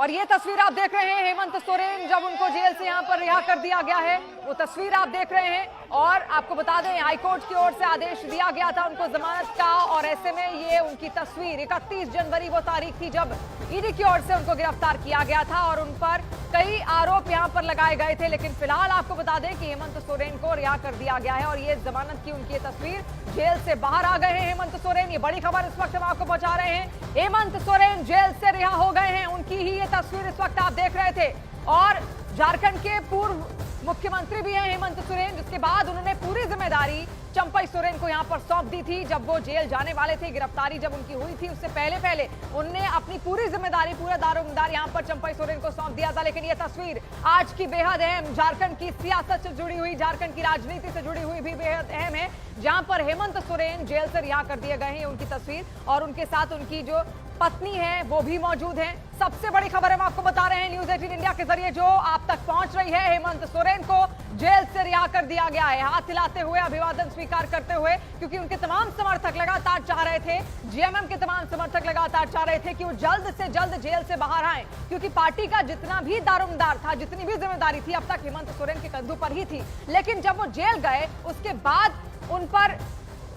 और ये तस्वीर आप देख रहे हैं हेमंत सोरेन जब उनको जेल से यहाँ पर रिहा कर दिया गया है, वो तस्वीर आप देख रहे हैं। और आपको बता दें हाईकोर्ट की ओर से आदेश दिया गया था उनको जमानत का, और ऐसे में ये उनकी तस्वीर 31 जनवरी वो तारीख थी जब ईडी की ओर से उनको गिरफ्तार किया गया था और उन पर कई आरोप यहाँ पर लगाए गए थे। लेकिन फिलहाल आपको बता दें कि हेमंत सोरेन को रिहा कर दिया गया है और ये जमानत की उनकी तस्वीर, जेल से बाहर आ गए हैं हेमंत सोरेन। ये बड़ी खबर इस वक्त हम आपको पहुंचा रहे हैं। हेमंत सोरेन जेल से रिहा हो गए हैं, उनकी ही ये तस्वीर इस वक्त आप देख रहे थे। और झारखंड के पूर्व मुख्यमंत्री भी हैं हेमंत सोरेन, जिसके बाद उन्होंने पूरी जिम्मेदारी चंपई सोरेन को यहां पर सौंप दी थी। जब वो जेल जाने वाले थे, गिरफ्तारी जब उनकी हुई थी, उससे पहले उन्होंने अपनी पूरी जिम्मेदारी, पूरा दारोमदार यहां पर चंपई सोरेन को सौंप दिया था। लेकिन ये तस्वीर आज की बेहद अहम, झारखंड की सियासत से जुड़ी हुई, झारखंड की राजनीति से जुड़ी हुई भी बेहद अहम है, जहां पर हेमंत सोरेन जेल से रिहा कर दिए गए हैं। उनकी तस्वीर और उनके साथ उनकी जो पत्नी है वो भी मौजूद है। सबसे बड़ी खबर हम आपको बता रहे हैं न्यूज़ 18 इंडिया के जरिए जो आप तक पहुंच रही है। हेमंत सोरेन को जेल से रिहा कर दिया गया है, हाथ हिलाते हुए, अभिवादन स्वीकार करते हुए, क्योंकि उनके तमाम समर्थक लगातार चाह रहे थे, जेएमएम के तमाम समर्थक लगातार चाह रहे थे कि वो जल्द से जल्द जेल से बाहर आए, क्योंकि पार्टी का जितना भी दारोमदार था, जितनी भी जिम्मेदारी थी, अब तक हेमंत सोरेन के कंधों पर ही थी। लेकिन जब वो जेल गए उसके बाद उन पर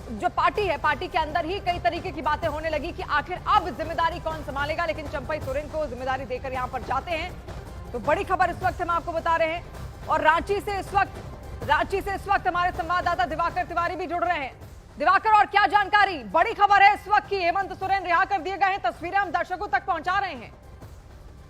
जो पार्टी है, पार्टी के अंदर ही कई तरीके की बातें होने लगी कि आखिर अब जिम्मेदारी कौन संभालेगा। लेकिन चंपई सोरेन को जिम्मेदारी देकर यहां पर जाते हैं। तो बड़ी खबर इस वक्त हम आपको बता रहे हैं। और रांची से इस वक्त हमारे संवाददाता दिवाकर तिवारी भी जुड़ रहे हैं। दिवाकर, और क्या जानकारी, बड़ी खबर है इस वक्त की हेमंत सोरेन रिहा कर दिए गए हैं, तस्वीरें हम दर्शकों तक पहुंचा रहे हैं।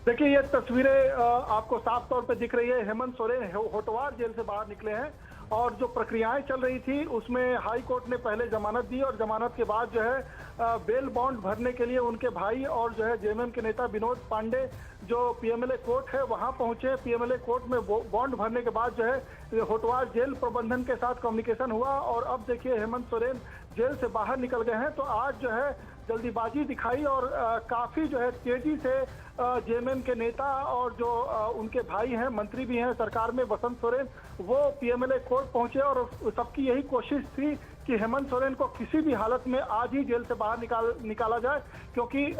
देखिए, ये तस्वीरें आपको साफ तौर पे दिख रही है। हेमंत सोरेन होटवार जेल से बाहर निकले हैं और जो प्रक्रियाएं चल रही थी उसमें हाई कोर्ट ने पहले जमानत दी और जमानत के बाद जो है बेल बॉन्ड भरने के लिए उनके भाई और जो है जेएमएम के नेता विनोद पांडे जो पीएमएलए कोर्ट है वहां पहुंचे। पीएमएलए कोर्ट में बॉन्ड भरने के बाद जो है होटवार जेल प्रबंधन के साथ कम्युनिकेशन हुआ और अब देखिए हेमंत सोरेन जेल से बाहर निकल गए हैं। तो आज जो है जल्दीबाजी दिखाई और काफी जो है तेजी से जेएमएम के नेता और जो उनके भाई हैं, मंत्री भी हैं सरकार में, वसंत सोरेन, वो पीएमएलए कोर्ट पहुंचे और सबकी यही कोशिश थी कि हेमंत सोरेन को किसी भी हालत में आज ही जेल से बाहर निकाला जाए, क्योंकि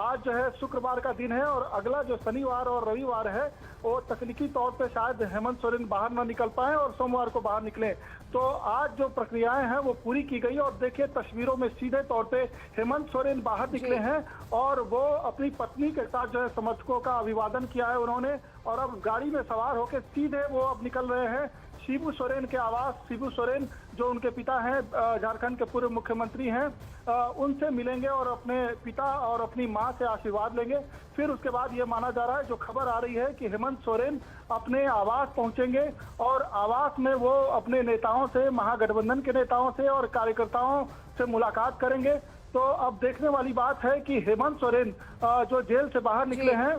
आज जो है शुक्रवार का दिन है और अगला जो शनिवार और रविवार है वो तकनीकी तौर पे शायद हेमंत सोरेन बाहर ना निकल पाए और सोमवार को बाहर निकले। तो आज जो प्रक्रियाएं हैं वो पूरी की गई और देखिए तस्वीरों में सीधे तौर पे हेमंत सोरेन बाहर निकले हैं और वो अपनी पत्नी के साथ जो है समर्थकों का अभिवादन किया है उन्होंने, और अब गाड़ी में सवार होकर सीधे वो अब निकल रहे हैं शिबू सोरेन के आवास। शिबू सोरेन जो उनके पिता हैं, झारखंड के पूर्व मुख्यमंत्री हैं, उनसे मिलेंगे और अपने पिता और अपनी मां से आशीर्वाद लेंगे। फिर उसके बाद ये माना जा रहा है, जो खबर आ रही है कि हेमंत सोरेन अपने आवास पहुंचेंगे और आवास में वो अपने नेताओं से, महागठबंधन के नेताओं से और कार्यकर्ताओं से मुलाकात करेंगे। तो अब देखने वाली बात है कि हेमंत सोरेन जो जेल से बाहर निकले हैं,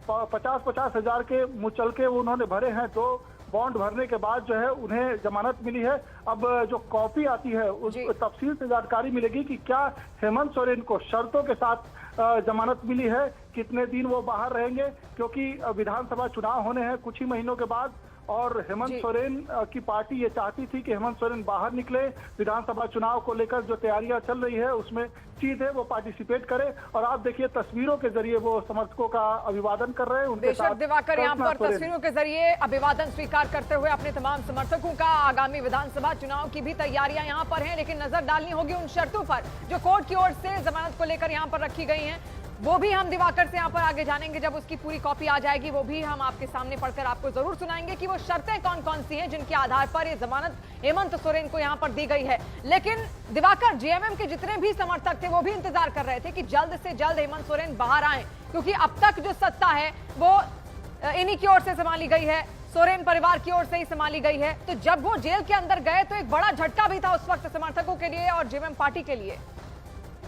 50-50 हजार के मुचलके उन्होंने भरे हैं, तो बॉन्ड भरने के बाद जो है उन्हें जमानत मिली है। अब जो कॉपी आती है उस तफसील से जानकारी मिलेगी कि क्या हेमंत सोरेन को शर्तों के साथ जमानत मिली है, कितने दिन वो बाहर रहेंगे, क्योंकि विधानसभा चुनाव होने हैं कुछ ही महीनों के बाद और हेमंत सोरेन की पार्टी ये चाहती थी कि हेमंत सोरेन बाहर निकले, विधानसभा चुनाव को लेकर जो तैयारियां चल रही है उसमें सीधे वो पार्टिसिपेट करे। और आप देखिए तस्वीरों के जरिए वो समर्थकों का अभिवादन कर रहे हैं। उनके साथ दिवाकर यहाँ पर तस्वीरों के जरिए अभिवादन स्वीकार करते हुए अपने तमाम समर्थकों का। आगामी विधानसभा चुनाव की भी तैयारियां यहाँ पर हैं, लेकिन नजर डालनी होगी उन शर्तों पर जो कोर्ट की ओर से जमानत को लेकर यहाँ पर रखी गई हैं। वो भी हम दिवाकर से यहाँ पर आगे जानेंगे, जब उसकी पूरी कॉपी आ जाएगी वो भी हम आपके सामने पढ़कर आपको जरूर सुनाएंगे कि वो शर्तें कौन कौन सी हैं जिनके आधार पर ये जमानत हेमंत सोरेन को यहाँ पर दी गई है। लेकिन दिवाकर, जेएमएम के जितने भी समर्थक थे वो भी इंतजार कर रहे थे कि जल्द से जल्द हेमंत सोरेन बाहर आए, क्योंकि अब तक जो सत्ता है वो इन्हीं की ओर से संभाली गई है, सोरेन परिवार की ओर से ही संभाली गई है। तो जब वो जेल के अंदर गए तो एक बड़ा झटका भी था उस वक्त समर्थकों के लिए और जेएमएम पार्टी के लिए।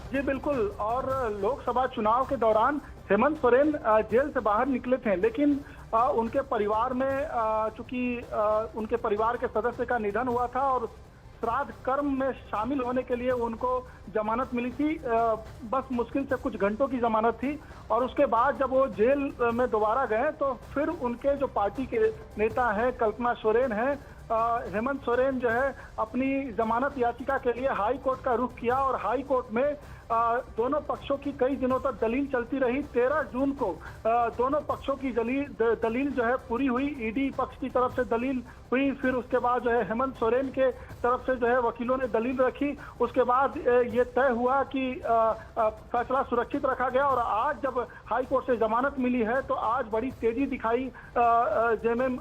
जी बिल्कुल, और लोकसभा चुनाव के दौरान हेमंत सोरेन जेल से बाहर निकले थे, लेकिन उनके परिवार में चूंकि उनके परिवार के सदस्य का निधन हुआ था और श्राद्ध कर्म में शामिल होने के लिए उनको जमानत मिली थी। बस मुश्किल से कुछ घंटों की जमानत थी और उसके बाद जब वो जेल में दोबारा गए तो फिर उनके जो पार्टी के नेता हैं, कल्पना सोरेन हैं, हेमंत सोरेन जो है अपनी जमानत याचिका के लिए हाई कोर्ट का रुख किया और हाई कोर्ट में दोनों पक्षों की कई दिनों तक दलील चलती रही। 13 जून को दोनों पक्षों की दलील जो है पूरी हुई। ईडी पक्ष की तरफ से दलील हुई, फिर उसके बाद जो है हेमंत सोरेन के तरफ से जो है वकीलों ने दलील रखी। उसके बाद ये तय हुआ कि फैसला सुरक्षित रखा गया और आज जब हाई कोर्ट से जमानत मिली है तो आज बड़ी तेजी दिखाई जेएमएम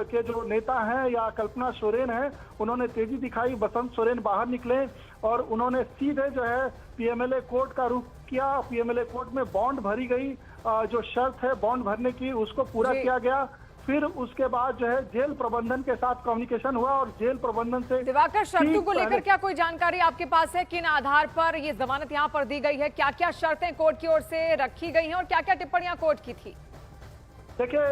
के जो नेता हैं या कल्पना सोरेन है, उन्होंने तेजी दिखाई। बसंत सोरेन बाहर निकले और उन्होंने सीधे जो है पीएमएलए कोर्ट का रुख किया। पीएमएलए कोर्ट में बॉन्ड भरी गई, जो शर्त है बॉन्ड भरने की उसको पूरा किया गया। फिर उसके बाद जो है जेल प्रबंधन के साथ कम्युनिकेशन हुआ और जेल प्रबंधन से दिवाकर, शर्तों को लेकर क्या कोई जानकारी आपके पास है? किन आधार पर ये जमानत यहाँ पर दी गई है? क्या क्या शर्तें कोर्ट की ओर से रखी गई हैं और क्या क्या टिप्पणियां कोर्ट की थी? देखिए,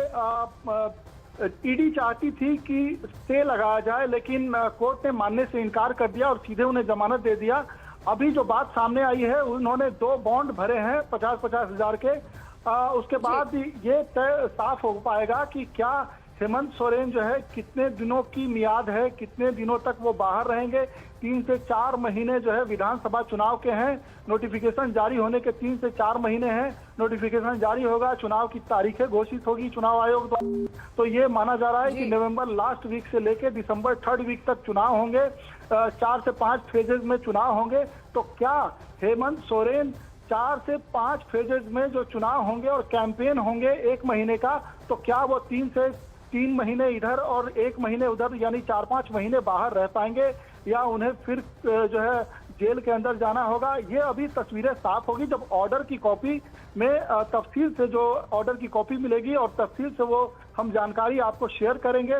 ईडी चाहती थी कि स्टे लगाया जाए, लेकिन कोर्ट ने मानने से इनकार कर दिया और सीधे उन्हें जमानत दे दिया। अभी जो बात सामने आई है, उन्होंने 2 बॉन्ड भरे हैं 50-50 हजार के। उसके बाद ये तय साफ हो पाएगा कि क्या हेमंत सोरेन जो है कितने दिनों की मियाद है, कितने दिनों तक वो बाहर रहेंगे। 3 से 4 महीने जो है विधानसभा चुनाव के हैं, नोटिफिकेशन जारी होने के 3 से 4 महीने हैं। नोटिफिकेशन जारी होगा, चुनाव की तारीखें घोषित होगी चुनाव आयोग द्वारा। तो ये माना जा रहा है कि नवंबर लास्ट वीक से लेकर दिसंबर 3rd वीक तक चुनाव होंगे। 4 से 5 फेजेज में चुनाव होंगे। तो क्या हेमंत सोरेन 4 से 5 फेजेज में जो चुनाव होंगे और कैंपेन होंगे 1 महीने का, तो क्या वो 3 महीने इधर और 1 महीने उधर यानी 4-5 महीने बाहर रह पाएंगे या उन्हें फिर जो है जेल के अंदर जाना होगा? ये अभी तस्वीरें साफ होगी जब ऑर्डर की कॉपी में तफसील से जो ऑर्डर की कॉपी मिलेगी और तफसील से वो हम जानकारी आपको शेयर करेंगे।